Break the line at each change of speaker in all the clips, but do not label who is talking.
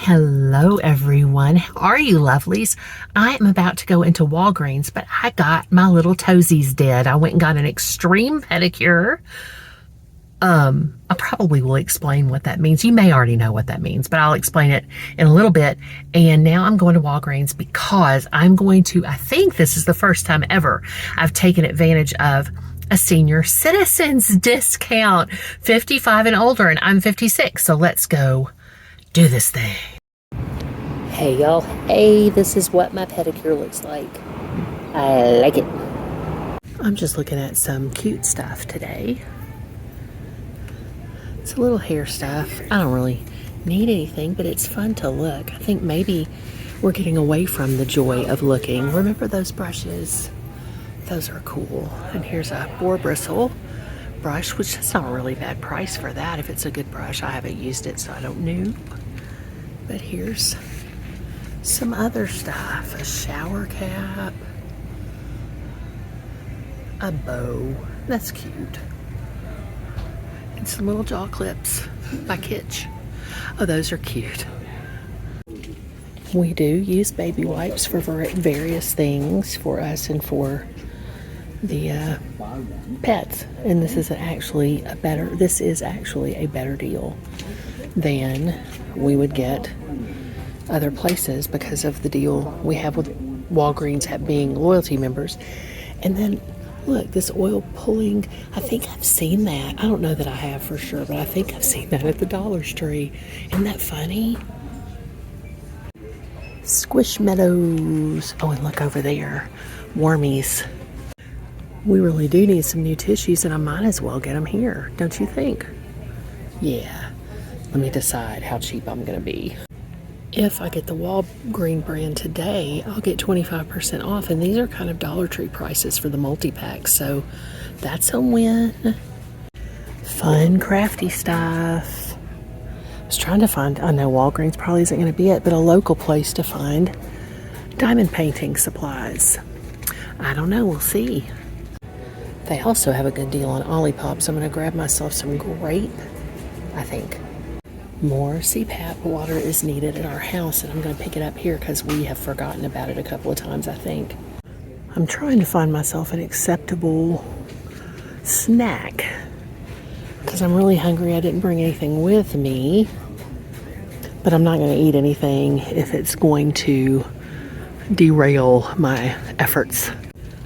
Hello everyone, how are you lovelies? I am about to go into Walgreens, but I got my little toesies did. I went and got an extreme pedicure. I probably will explain what that means. You may already know what that means, but I'll explain it in a little bit. And now I'm going to Walgreens because I'm going to, I think this is the first time ever I've taken advantage of a senior citizens discount, 55 and older, and I'm 56. So let's go do this thing. Hey y'all, hey, this is what my pedicure looks like. I like it. I'm just looking at some cute stuff today. It's a little hair stuff. I don't really need anything, but it's fun to look. I think maybe we're getting away from the joy of looking. Remember those brushes? Those are cool. And here's a boar bristle brush, which is not a really bad price for that if it's a good brush. I haven't used it, so I don't know. But here's some other stuff. A shower cap. A bow. That's cute. And some little jaw clips by Kitsch. Oh, those are cute. We do use baby wipes for various things for us and for the pets. And this is actually a better deal than we would get other places because of the deal we have with Walgreens being loyalty members. And then look, this oil pulling, I think I've seen that. I don't know that I have for sure, but I think I've seen that at the Dollar Tree. Isn't that funny? Squishmallows. Oh, and look over there. Warmies. We really do need some new tissues, and I might as well get them here, don't you think? Yeah. Let me decide how cheap I'm going to be. If I get the Walgreens brand today, I'll get 25% off, and these are kind of Dollar Tree prices for the multi-packs, so that's a win. Fun, crafty stuff. I was trying to find, I know Walgreens probably isn't going to be it, but a local place to find diamond painting supplies. I don't know, we'll see. They also have a good deal on Olipop, so I'm going to grab myself some grape, I think. More CPAP water is needed at our house, and I'm going to pick it up here because we have forgotten about it a couple of times, I think. I'm trying to find myself an acceptable snack because I'm really hungry. I didn't bring anything with me, but I'm not going to eat anything if it's going to derail my efforts.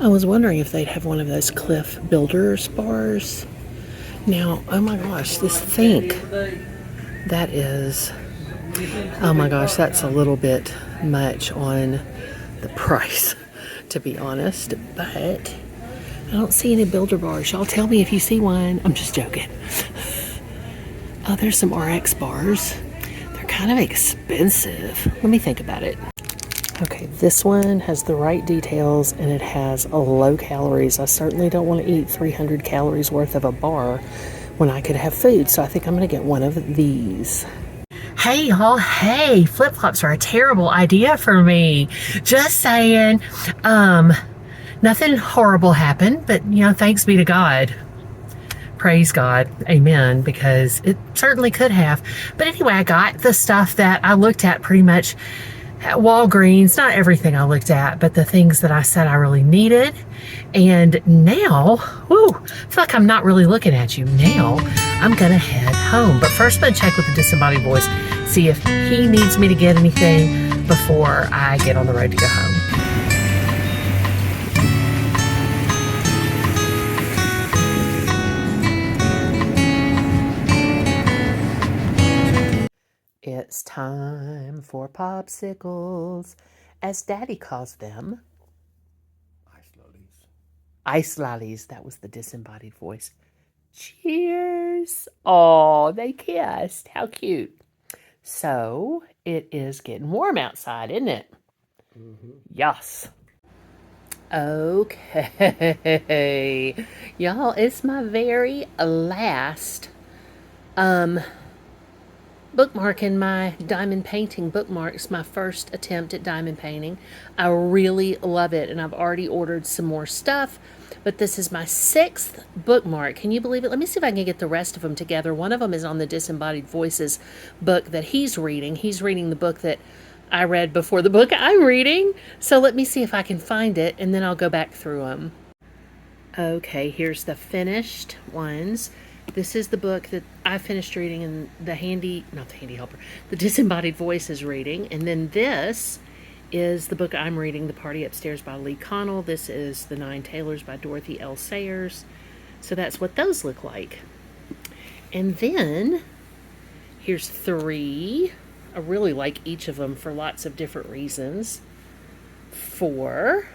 I was wondering if they'd have one of those Cliff Builders bars. Now, oh my gosh, this think. That is, oh my gosh, that's a little bit much on the price, to be honest, but I don't see any Builder bars. Y'all tell me if you see one. I'm just joking. Oh, there's some RX bars. They're kind of expensive. Let me think about it. Okay, this one has the right details and it has a low calories. I certainly don't want to eat 300 calories worth of a bar when I could have food, so I think I'm going to get one of these. Hey y'all, hey, flip-flops are a terrible idea for me. Just saying, nothing horrible happened, but thanks be to God. Praise God, amen, because it certainly could have. But anyway, I got the stuff that I looked at pretty much at Walgreens. Not everything I looked at, but the things that I said I really needed. And now, I feel like I'm not really looking at you. Now, I'm going to head home. But first, I'm going to check with the disembodied voice, see if he needs me to get anything before I get on the road to go home. It's time for popsicles, as Daddy calls them. Ice lollies. That was the disembodied voice. Cheers. Oh, they kissed. How cute. So, it is getting warm outside, isn't it? Mm-hmm. Yes. Okay. Y'all, it's my very last bookmark in my diamond painting bookmarks, my first attempt at diamond painting. I really love it, and I've already ordered some more stuff. But this is my 6th bookmark. Can you believe it? Let me see if I can get the rest of them together. One of them is on the Disembodied Voices book that he's reading. He's reading the book that I read before the book I'm reading. So let me see if I can find it, and then I'll go back through them. Okay, here's the finished ones. This is the book that I finished reading and the not the handy helper, the Disembodied Voices reading. And then this is the book I'm reading, The Party Upstairs by Lee Connell. This is The Nine Tailors by Dorothy L. Sayers. So that's what those look like. And then here's 3. I really like each of them for lots of different reasons. 4.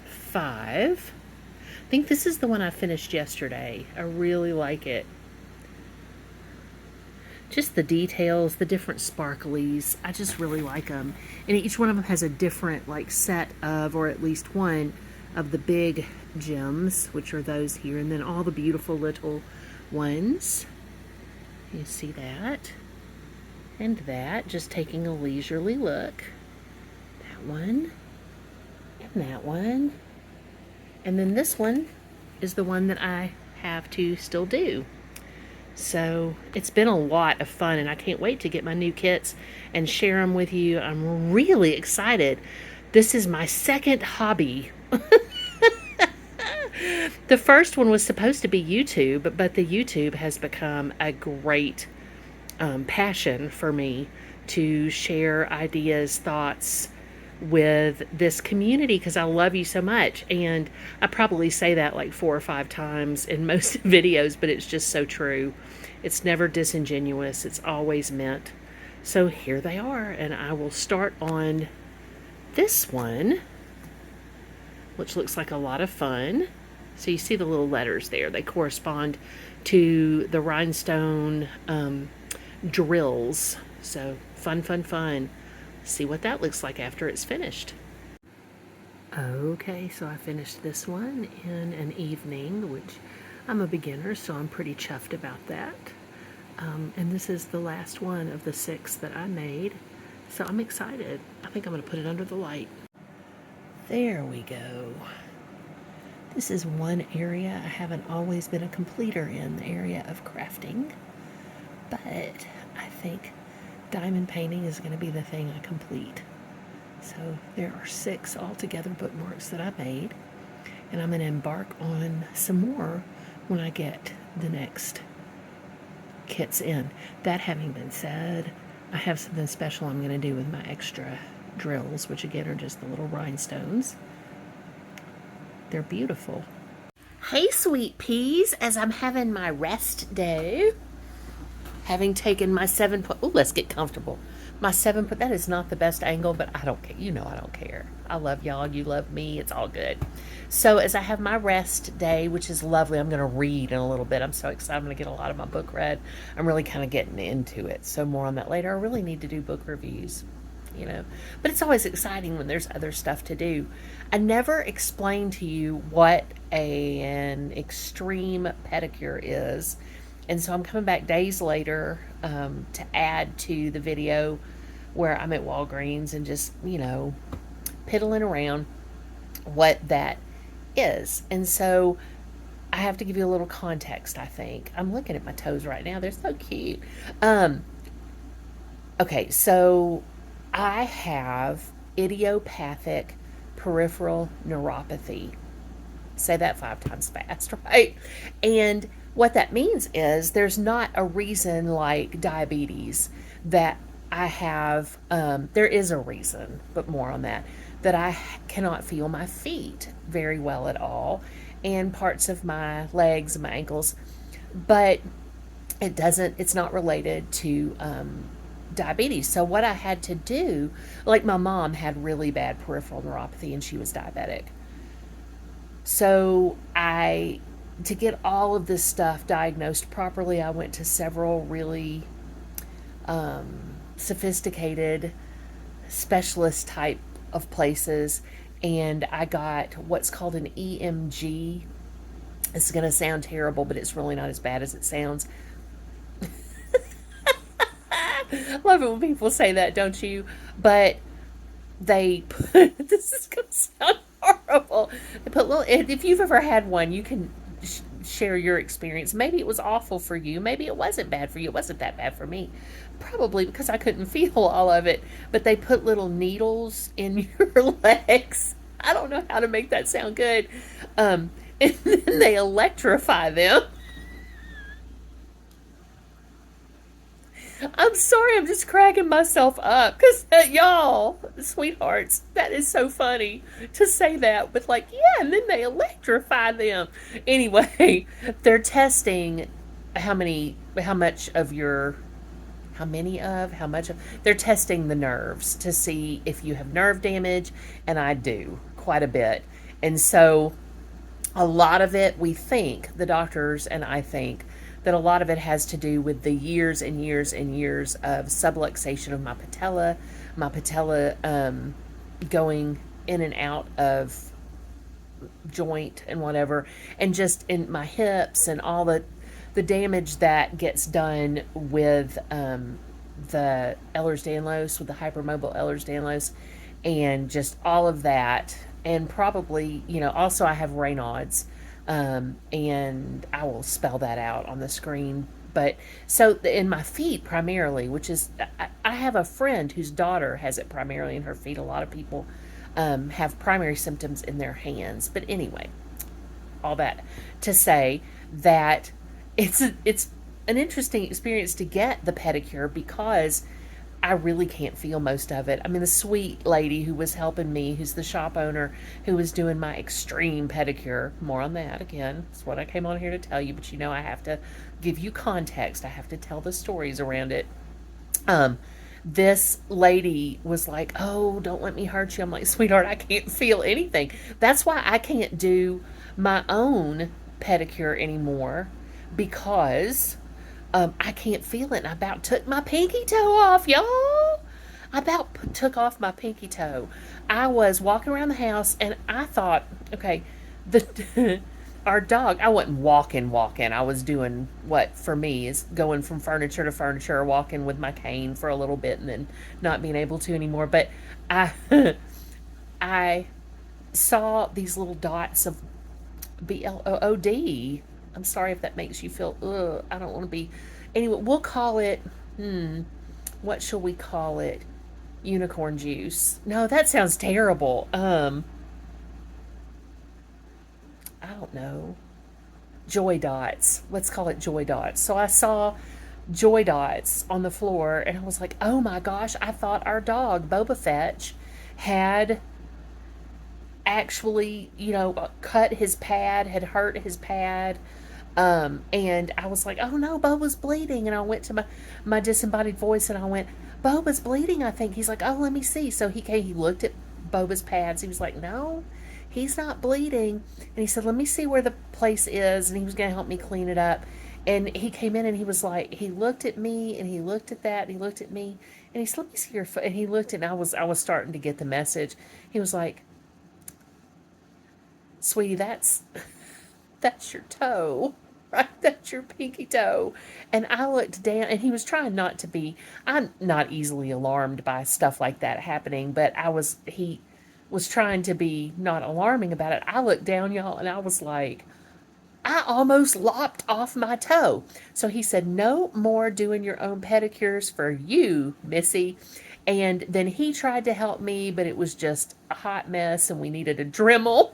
5. I think this is the one I finished yesterday. I really like it. Just the details, the different sparklies. I just really like them. And each one of them has a different like set of, or at least one of the big gems, which are those here. And then all the beautiful little ones. You see that? And that, just taking a leisurely look. That one. And that one. And then this one is the one that I have to still do. So it's been a lot of fun, and I can't wait to get my new kits and share them with you. I'm really excited. This is my 2nd hobby. The first one was supposed to be YouTube, but the YouTube has become a great passion for me to share ideas, thoughts with this community, because I love you so much. And I probably say that like 4 or 5 times in most videos, but it's just so true. It's never disingenuous. It's always meant. So here they are, and I will start on this one, which looks like a lot of fun. So you see the little letters there. They correspond to the rhinestone drills. So fun, fun, fun. See what that looks like after it's finished. Okay, so I finished this one in an evening, which I'm a beginner, so I'm pretty chuffed about that. And this is the last one of the 6 that I made, so I'm excited. I think I'm going to put it under the light. There we go. This is one area I haven't always been a completer in, the area of crafting, but I think diamond painting is going to be the thing I complete. So there are 6 altogether bookmarks that I made, and I'm going to embark on some more when I get the next kits in. That having been said, I have something special I'm going to do with my extra drills, which again are just the little rhinestones. They're beautiful. Hey, sweet peas, as I'm having my rest day, having taken my 7 oh, let's get comfortable. My 7 that is not the best angle, but I don't care. You know I don't care. I love y'all. You love me. It's all good. So as I have my rest day, which is lovely, I'm going to read in a little bit. I'm so excited. I'm going to get a lot of my book read. I'm really kind of getting into it. So more on that later. I really need to do book reviews, you know. But it's always exciting when there's other stuff to do. I never explained to you what an extreme pedicure is. And so I'm coming back days later to add to the video where I'm at Walgreens and just, you know, piddling around what that is. And so I have to give you a little context, I think. I'm looking at my toes right now. They're so cute. Okay, so I have idiopathic peripheral neuropathy. Say that 5 times fast, right? And what that means is there's not a reason like diabetes that I have, there is a reason, but more on that I cannot feel my feet very well at all, and parts of my legs and my ankles, but it's not related to diabetes. So what I had to do, like my mom had really bad peripheral neuropathy and she was diabetic. So to get all of this stuff diagnosed properly, I went to several really sophisticated specialist type of places, and I got what's called an EMG. It's going to sound terrible, but it's really not as bad as it sounds. Love it when people say that, don't you? But this is going to sound terrible. They put little. If you've ever had one, you can share your experience. Maybe it was awful for you. Maybe it wasn't bad for you. It wasn't that bad for me. Probably because I couldn't feel all of it. But they put little needles in your legs. I don't know how to make that sound good. And then they electrify them. I'm sorry, I'm just cracking myself up because y'all, sweethearts, that is so funny to say that with like, yeah, and then they electrify them. Anyway, they're testing how much of your, how much of, they're testing the nerves to see if you have nerve damage, and I do quite a bit. And so a lot of it, we think, the doctors and I think, that a lot of it has to do with the years and years and years of subluxation of my patella going in and out of joint and whatever, and just in my hips and all the damage that gets done with the Ehlers-Danlos, with the hypermobile Ehlers-Danlos, and just all of that. And probably, also I have Raynaud's, and I will spell that out on the screen. But so in my feet primarily, which is, I have a friend whose daughter has it primarily in her feet. A lot of people have primary symptoms in their hands. But anyway, all that to say that it's an interesting experience to get the pedicure because I really can't feel most of it. I mean, the sweet lady who was helping me, who's the shop owner, who was doing my extreme pedicure, more on that again. That's what I came on here to tell you, but I have to give you context. I have to tell the stories around it. This lady was like, "Oh, don't let me hurt you." I'm like, "Sweetheart, I can't feel anything." That's why I can't do my own pedicure anymore because I can't feel it. And I about took my pinky toe off, y'all. I about took off my pinky toe. I was walking around the house and I thought, okay, the our dog. I wasn't walking. I was doing what for me is going from furniture to furniture, walking with my cane for a little bit and then not being able to anymore. But I I saw these little dots of BLOOD. I'm sorry if that makes you feel, ugh, I don't want to be. Anyway, we'll call it, what shall we call it? Unicorn juice. No, that sounds terrible. I don't know. Joy dots. Let's call it joy dots. So I saw joy dots on the floor and I was like, oh my gosh, I thought our dog, Boba Fetch, had actually, cut his pad, had hurt his pad. And I was like, oh no, Boba's bleeding. And I went to my disembodied voice and I went, Boba's bleeding, I think. He's like, oh, let me see. So he came, he looked at Boba's pads. He was like, no, he's not bleeding. And he said, let me see where the place is. And he was going to help me clean it up. And he came in and he was like, he looked at me and he looked at that and he looked at me and he said, let me see your foot. And he looked and I was starting to get the message. He was like, sweetie, that's your toe, right? That's your pinky toe. And I looked down and he was trying not to be, I'm not easily alarmed by stuff like that happening, but he was trying to be not alarming about it. I looked down, y'all, and I was like, I almost lopped off my toe. So he said, no more doing your own pedicures for you, Missy. And then he tried to help me, but it was just a hot mess and we needed a Dremel.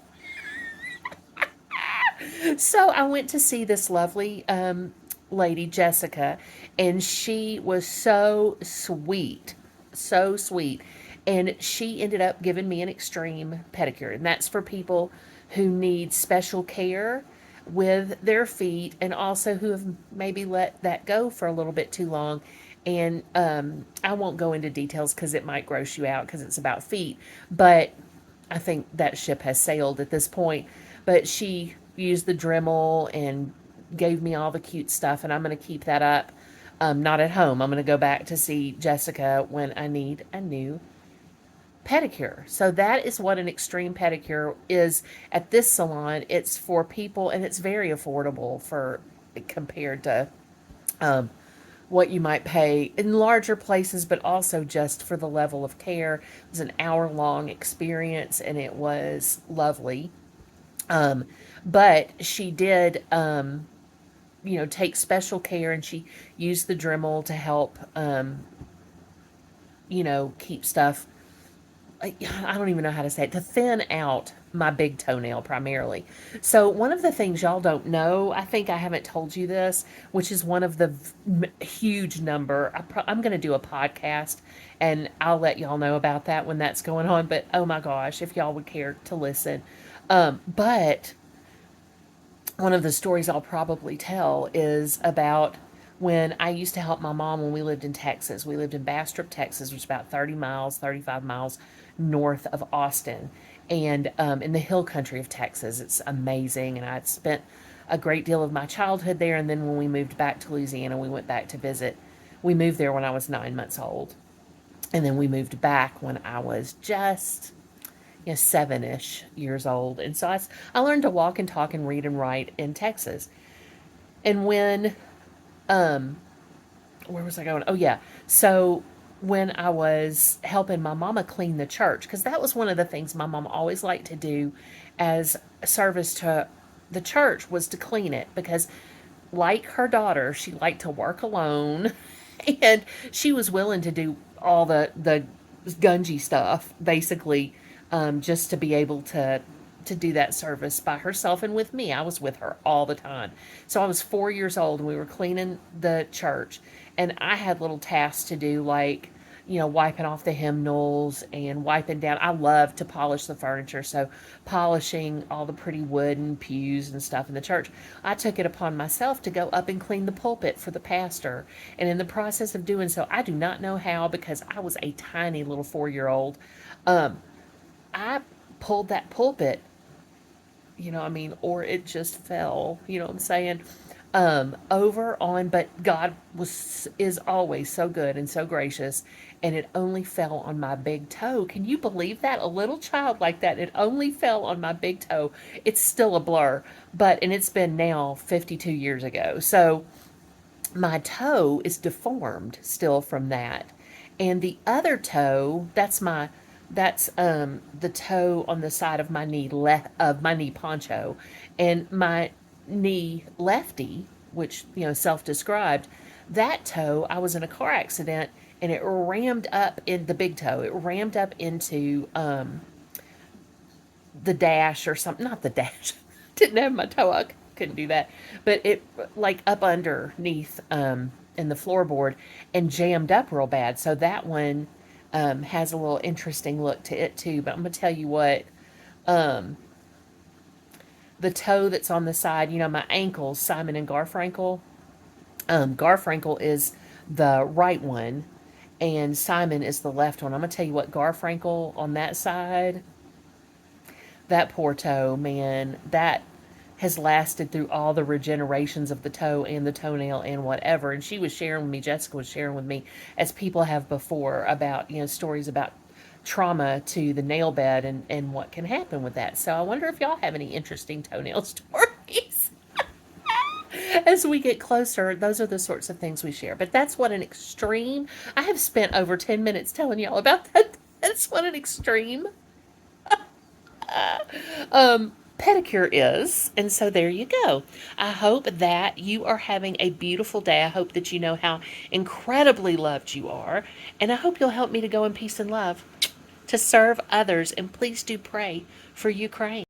So I went to see this lovely lady, Jessica, and she was so sweet, so sweet. And she ended up giving me an extreme pedicure. And that's for people who need special care with their feet and also who have maybe let that go for a little bit too long. And I won't go into details because it might gross you out because it's about feet. But I think that ship has sailed at this point. But she used the Dremel and gave me all the cute stuff. And I'm going to keep that up. Not at home. I'm going to go back to see Jessica when I need a new pedicure. So that is what an extreme pedicure is at this salon. It's for people and it's very affordable for compared to what you might pay in larger places, but also just for the level of care. It was an hour-long experience, and it was lovely. Um, but she did, take special care, and she used the Dremel to help, keep stuff. I don't even know how to say it, to thin out my big toenail primarily. So, one of the things y'all don't know, I think I haven't told you this, which is one of the huge number. I'm going to do a podcast and I'll let y'all know about that when that's going on. But oh my gosh, if y'all would care to listen. But one of the stories I'll probably tell is about when I used to help my mom when we lived in Texas. We lived in Bastrop, Texas, which is about 30 miles, 35 miles north of Austin, and in the hill country of Texas. It's amazing, and I'd spent a great deal of my childhood there. And then when we moved back to Louisiana, we went back to visit. We moved there when I was 9 months old, and then we moved back when I was just 7-ish years old. And so I learned to walk and talk and read and write in Texas. And when, where was I going? Oh, yeah. So when I was helping my mama clean the church, because that was one of the things my mom always liked to do as a service to the church, was to clean it. Because, like her daughter, she liked to work alone, and she was willing to do all the gungy stuff, basically, just to be able to do that service by herself and with me. I was with her all the time. So I was 4 years old and we were cleaning the church, and I had little tasks to do, like, wiping off the hymnals and wiping down. I love to polish the furniture, so polishing all the pretty wooden pews and stuff in the church. I took it upon myself to go up and clean the pulpit for the pastor. And in the process of doing so, I do not know how, because I was a tiny little 4-year-old, I pulled that pulpit, or it just fell, you know what I'm saying? Over on, but God is always so good and so gracious, and it only fell on my big toe. Can you believe that? A little child like that, it only fell on my big toe. It's still a blur, and it's been now 52 years ago. So my toe is deformed still from that. And the other toe, that's the toe on the side of my knee, of my knee poncho, and my knee lefty, which, self-described, that toe, I was in a car accident, and it rammed up in the big toe. It rammed up into the dash or something. Not the dash. Didn't have my toe. I couldn't do that. But it, like, up underneath in the floorboard, and jammed up real bad. So that one has a little interesting look to it too. But I'm gonna tell you what, the toe that's on the side, my ankles, Simon and Garfunkel. Garfunkel is the right one, and Simon is the left one. I'm gonna tell you what, Garfunkel on that side, that poor toe, man, that has lasted through all the regenerations of the toe and the toenail and whatever. And she was sharing with me, Jessica was sharing with me, as people have before, about, stories about trauma to the nail bed and what can happen with that. So I wonder if y'all have any interesting toenail stories. As we get closer, those are the sorts of things we share. But that's what an extreme. I have spent over 10 minutes telling y'all about that. That's what an extreme pedicure is. And so there you go. I hope that you are having a beautiful day. I hope that you know how incredibly loved you are. And I hope you'll help me to go in peace and love to serve others. And please do pray for Ukraine.